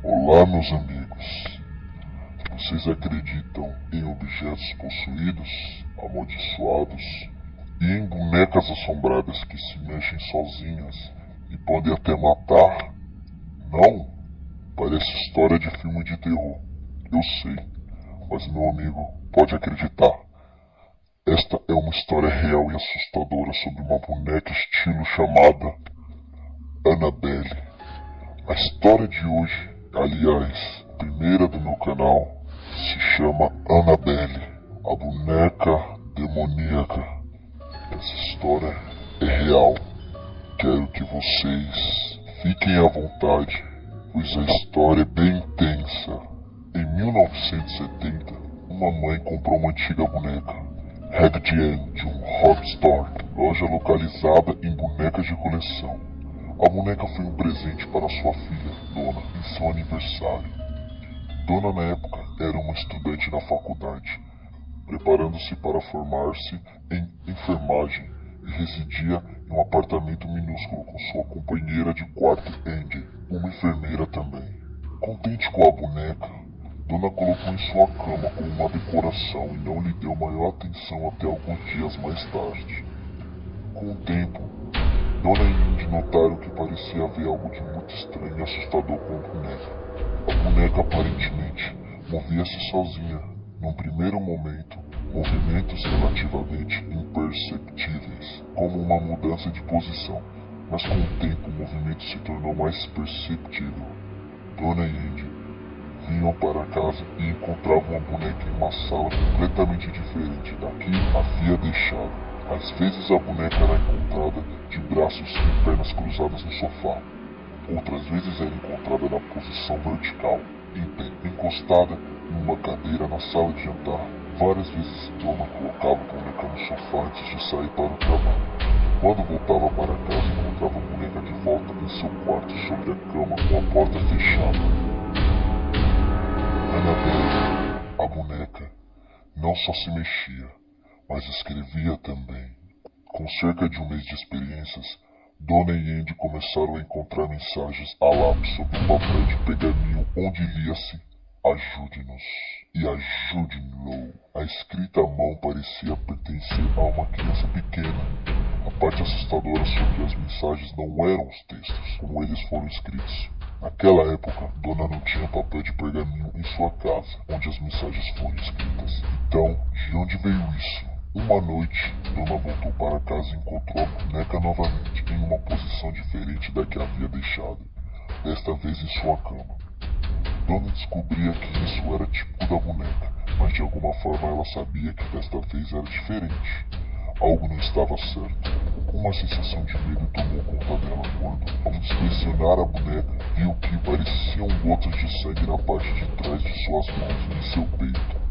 Olá, meus amigos. Vocês acreditam em objetos possuídos, amaldiçoados e em bonecas assombradas que se mexem sozinhas e podem até matar? Não? Parece história de filme de terror. Eu sei, mas meu amigo, pode acreditar. Esta é uma história real e assustadora sobre uma boneca estilo chamada Annabelle. A história de hoje, aliás, a primeira do meu canal, se chama Annabelle, a boneca demoníaca. Essa história é real. Quero que vocês fiquem à vontade, pois a história é bem intensa. Em 1970, uma mãe comprou uma antiga boneca, Raggedy Ann, de um Hobby Store, loja localizada em bonecas de coleção. A boneca foi um presente para sua filha, Dona, em seu aniversário. Dona, na época, era uma estudante na faculdade, preparando-se para formar-se em enfermagem e residia em um apartamento minúsculo com sua companheira de quarto, Angie, uma enfermeira também. Contente com a boneca, Dona colocou em sua cama como uma decoração e não lhe deu maior atenção até alguns dias mais tarde. Com o tempo, Dona e Indy notaram que parecia haver algo de muito estranho e assustador com a boneca. A boneca aparentemente movia-se sozinha. Num primeiro momento, movimentos relativamente imperceptíveis, como uma mudança de posição, mas com o tempo o movimento se tornou mais perceptível. Dona e Indy vinham para casa e encontravam a boneca em uma sala completamente diferente da que havia deixado. Às vezes a boneca era encontrada de braços e pernas cruzadas no sofá. Outras vezes era encontrada na posição vertical, em pé, encostada em uma cadeira na sala de jantar. Várias vezes Dona colocava a boneca no sofá antes de sair para o trabalho. Quando voltava para casa, encontrava a boneca de volta em seu quarto sobre a cama com a porta fechada. Annabelle, a boneca, não só se mexia, mas escrevia também. Com cerca de um mês de experiências, Dona e Andy começaram a encontrar mensagens a lápis sobre um papel de pergaminho onde lia-se "Ajude-nos" e "Ajude-no". A escrita à mão parecia pertencer a uma criança pequena. A parte assustadora sobre as mensagens não eram os textos, como eles foram escritos. Naquela época, Dona não tinha papel de pergaminho em sua casa, onde as mensagens foram escritas. Então, de onde veio isso? Uma noite, Dona voltou para casa e encontrou a boneca novamente em uma posição diferente da que havia deixado, desta vez em sua cama. Dona descobria que isso era típico da boneca, mas de alguma forma ela sabia que desta vez era diferente. Algo não estava certo. Uma sensação de medo tomou conta dela quando, ao inspecionar a boneca, viu que pareciam gotas de sangue na parte de trás de suas mãos e em seu peito.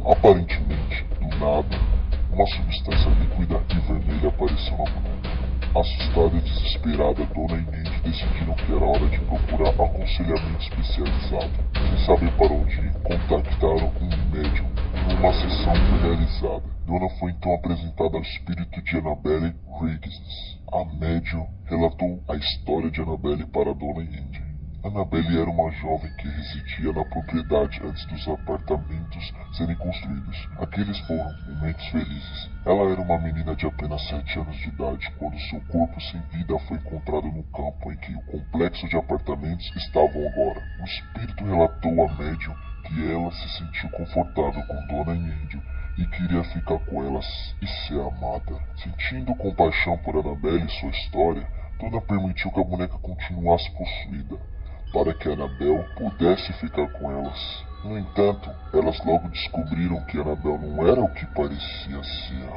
Aparentemente, do nada, uma substância líquida e vermelha apareceu na boneca. Assustada e desesperada, Dona e Andy decidiram que era hora de procurar aconselhamento especializado. Sem saber para onde ir, contactaram um médium. Uma sessão foi realizada. Dona foi então apresentada ao espírito de Annabelle Riggs. A médium relatou a história de Annabelle para Dona e Andy. Annabelle era uma jovem que residia na propriedade antes dos apartamentos serem construídos. Aqueles foram momentos felizes. Ela era uma menina de apenas 7 anos de idade quando seu corpo sem vida foi encontrado no campo em que o complexo de apartamentos estavam agora. O espírito relatou a médium que ela se sentiu confortável com Dona e Andy e queria ficar com elas e ser amada. Sentindo compaixão por Annabelle e sua história, Dona permitiu que a boneca continuasse possuída, para que Annabelle pudesse ficar com elas. No entanto, elas logo descobriram que Annabelle não era o que parecia ser.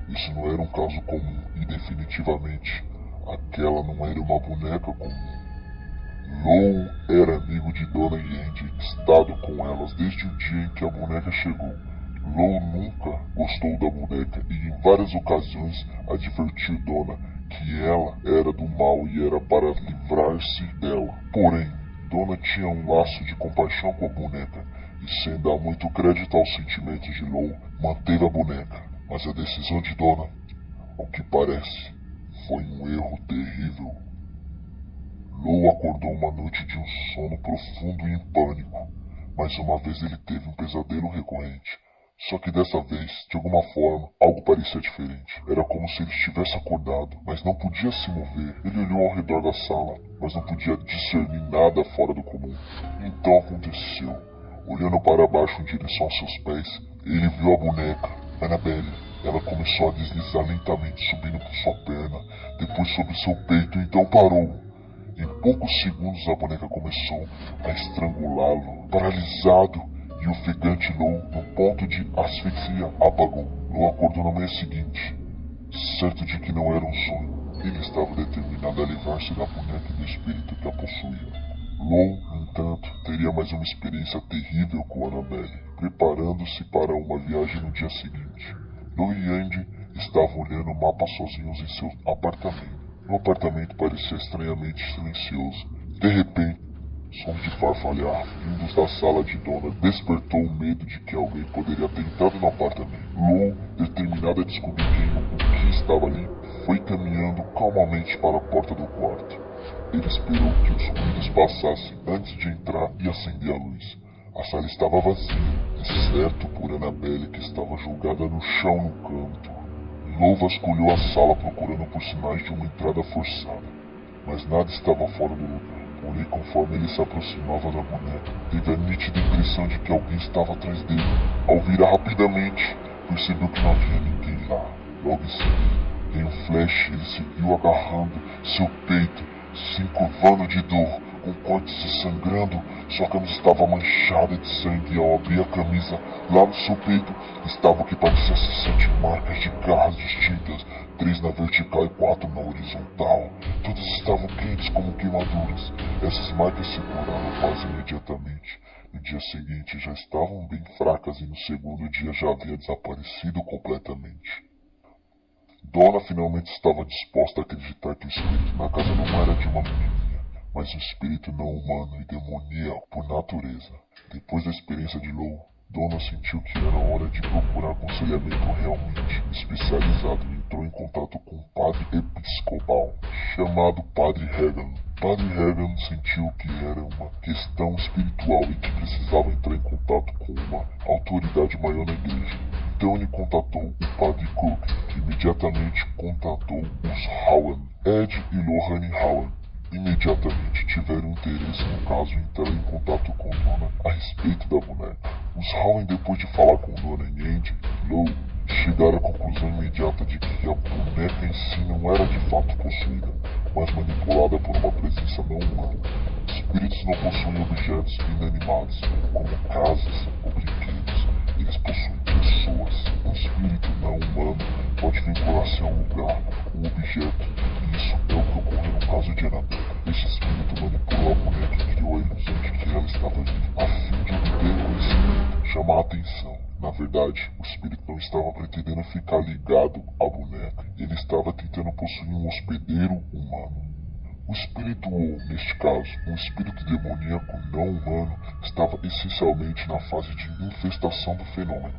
Isso não era um caso comum e definitivamente aquela não era uma boneca comum. Lou era amigo de Dona e Andy, estado com elas desde o dia em que a boneca chegou. Lou nunca gostou da boneca e em várias ocasiões advertiu Dona que ela era do mal e era para livrar-se dela. Porém, Dona tinha um laço de compaixão com a boneca e, sem dar muito crédito aos sentimentos de Lou, manteve a boneca. Mas a decisão de Dona, ao que parece, foi um erro terrível. Lou acordou uma noite de um sono profundo e em pânico. Mais uma vez ele teve um pesadelo recorrente. Só que dessa vez, de alguma forma, algo parecia diferente. Era como se ele estivesse acordado, mas não podia se mover. Ele olhou ao redor da sala, mas não podia discernir nada fora do comum. Então aconteceu. Olhando para baixo em direção aos seus pés, ele viu a boneca, Annabelle. Ela começou a deslizar lentamente, subindo por sua perna, depois sobre seu peito, e então parou. Em poucos segundos a boneca começou a estrangulá-lo, paralisado, e o ofegante Lou, no ponto de asfixia, apagou. Lou acordou na manhã seguinte, certo de que não era um sonho. Ele estava determinado a livrar-se da boneca e do espírito que a possuía. Lou, no entanto, teria mais uma experiência terrível com Annabelle, preparando-se para uma viagem no dia seguinte. Lou e Andy estavam olhando o mapa sozinhos em seu apartamento. O apartamento parecia estranhamente silencioso. De repente, som de farfalhar, vindos da sala de Donna, despertou o medo de que alguém poderia ter entrado no apartamento. Lou, determinado a descobrir o que estava ali, foi caminhando calmamente para a porta do quarto. Ele esperou que os ruídos passassem antes de entrar e acender a luz. A sala estava vazia, exceto por Annabelle, que estava jogada no chão no canto. Lou vasculhou a sala procurando por sinais de uma entrada forçada, mas nada estava fora do lugar. Porém, conforme ele se aproximava da boneca, teve a nítida impressão de que alguém estava atrás dele. Ao virar rapidamente, percebeu que não havia ninguém lá. Logo em seguida, em um flash, ele se viu agarrando seu peito, se encurvando de dor, com cortes e sangrando. Sua camisa estava manchada de sangue e ao abrir a camisa, lá no seu peito, estava o que parecia ser 7 marcas de garras distintas, 3 na vertical e 4 na horizontal. Todas estavam quentes como queimaduras. Essas marcas se curaram quase imediatamente. No dia seguinte já estavam bem fracas e no segundo dia já havia desaparecido completamente. Donna finalmente estava disposta a acreditar que o espírito na casa não era de uma menininha, mas um espírito não humano e demoníaco por natureza. Depois da experiência de Lou, Donna sentiu que era hora de procurar aconselhamento realmente especializado e entrou em contato com um padre episcopal chamado Padre Hagan. Padre Hagan sentiu que era uma questão espiritual e que precisava entrar em contato com uma autoridade maior na igreja. Então ele contatou o Padre Cook, que imediatamente contatou os Howan. Ed e Lorraine Howan imediatamente tiveram interesse no caso e entraram em contato com Donna a respeito da boneca. Os Howan, depois de falar com Donna e Andy, Lou, chegaram à conclusão imediata de que a boneca em si não era de fato possuída, mas manipulada por uma presença não humana. Espíritos não possuem objetos inanimados, como casas ou brinquedos. Eles possuem pessoas. Um espírito não humano pode vincular-se a um lugar, um objeto, e isso é o que ocorreu no caso de Annabelle. Esse espírito manipulou a boneca e criou a ilusão de que ela estava viva, a fim de obter conhecimento, chamar a atenção. Na verdade, o espírito não estava pretendendo ficar ligado à boneca, ele estava tentando possuir um hospedeiro humano. O espírito, ou, neste caso, um espírito demoníaco não humano, estava essencialmente na fase de infestação do fenômeno.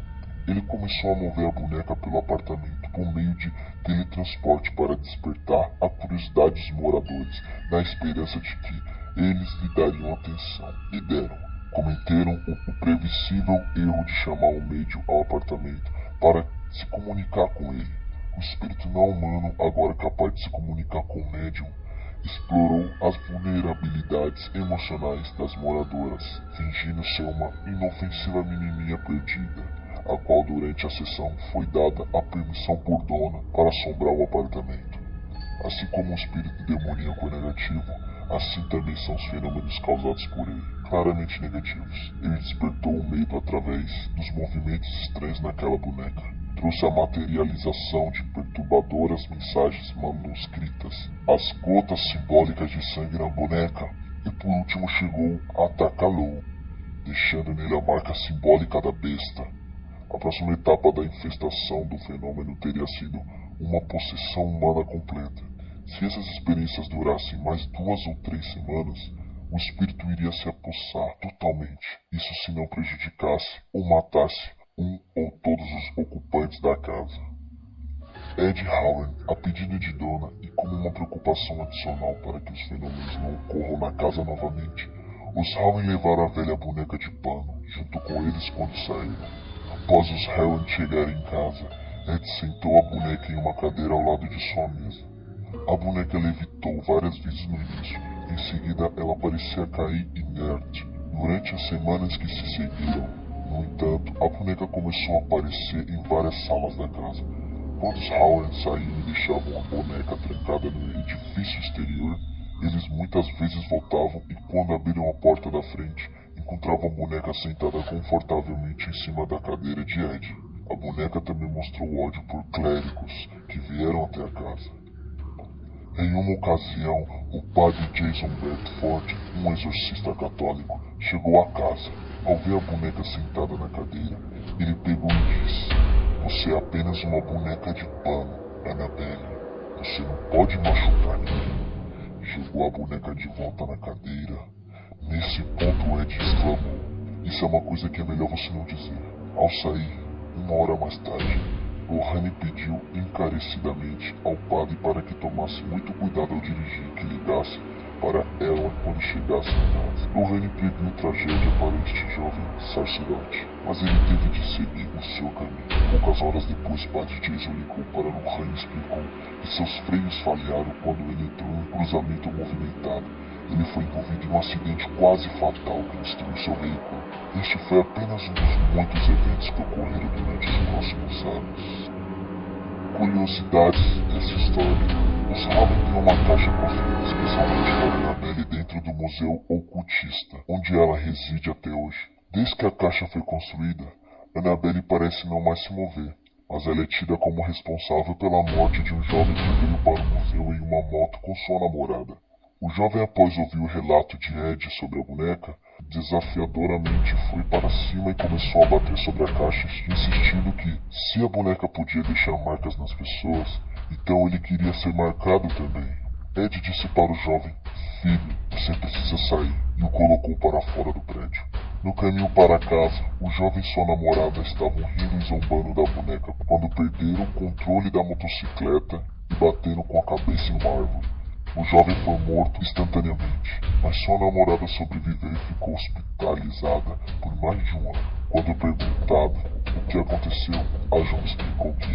Ele começou a mover a boneca pelo apartamento por meio de teletransporte para despertar a curiosidade dos moradores, na esperança de que eles lhe dariam atenção. E deram. Cometeram o previsível erro de chamar o médium ao apartamento para se comunicar com ele. O espírito não humano, agora capaz de se comunicar com o médium, explorou as vulnerabilidades emocionais das moradoras, fingindo ser uma inofensiva menininha perdida, a qual durante a sessão foi dada a permissão por Donna para assombrar o apartamento. Assim como o espírito demoníaco é negativo, assim também são os fenômenos causados por ele, claramente negativos. Ele despertou o medo através dos movimentos estranhos naquela boneca. Trouxe a materialização de perturbadoras mensagens manuscritas, as gotas simbólicas de sangue na boneca, e por último chegou a atacar Lou, deixando nele a marca simbólica da besta. A próxima etapa da infestação do fenômeno teria sido uma possessão humana completa. Se essas experiências durassem mais 2 ou 3 semanas, o espírito iria se apossar totalmente, isso se não prejudicasse ou matasse um ou todos os ocupantes da casa. Ed Halloran, a pedido de Donna e como uma preocupação adicional para que os fenômenos não ocorram na casa novamente, os Halloran levaram a velha boneca de pano junto com eles quando saíram. Após os Halloran chegarem em casa, Ed sentou a boneca em uma cadeira ao lado de sua mesa. A boneca levitou várias vezes no início, em seguida ela parecia cair inerte. Durante as semanas que se seguiram, no entanto, a boneca começou a aparecer em várias salas da casa. Quando os Halloran saíam e deixavam a boneca trancada no edifício exterior, eles muitas vezes voltavam e quando abriram a porta da frente, encontravam a boneca sentada confortavelmente em cima da cadeira de Ed. A boneca também mostrou ódio por clérigos que vieram até a casa. Em uma ocasião, o padre Jason Bedford, um exorcista católico, chegou à casa. Ao ver a boneca sentada na cadeira, ele pegou e disse: "Você é apenas uma boneca de pano, Annabelle. Você não pode machucar ninguém." Jogou a boneca de volta na cadeira. Nesse ponto, Ed exclamou: "Isso é uma coisa que é melhor você não dizer." Ao sair, uma hora mais tarde, Lorraine pediu encarecidamente ao padre para que tomasse muito cuidado ao dirigir e que ligasse para ela quando chegasse em casa. Lorraine previu tragédia para este jovem sacerdote, mas ele teve de seguir o seu caminho. Poucas horas depois, padre Jason ligou para Lorraine e explicou que seus freios falharam quando ele entrou em um cruzamento movimentado. Ele foi envolvido em um acidente quase fatal que destruiu seu veículo. Este foi apenas um dos muitos eventos que ocorreram durante os próximos anos. Curiosidades dessa história. Os Halloran têm uma caixa construída especialmente para Annabelle dentro do Museu Ocultista, onde ela reside até hoje. Desde que a caixa foi construída, Annabelle parece não mais se mover, mas ela é tida como responsável pela morte de um jovem que veio para o museu em uma moto com sua namorada. O jovem, após ouvir o relato de Ed sobre a boneca, desafiadoramente foi para cima e começou a bater sobre a caixa, insistindo que, se a boneca podia deixar marcas nas pessoas, então ele queria ser marcado também. Ed disse para o jovem: "Filho, você precisa sair", e o colocou para fora do prédio. No caminho para casa, o jovem e sua namorada estavam rindo e zombando da boneca quando perderam o controle da motocicleta e bateram com a cabeça em uma árvore. O jovem foi morto instantaneamente, mas sua namorada sobreviveu e ficou hospitalizada por mais de um ano. Quando perguntado o que aconteceu, a jovem explicou que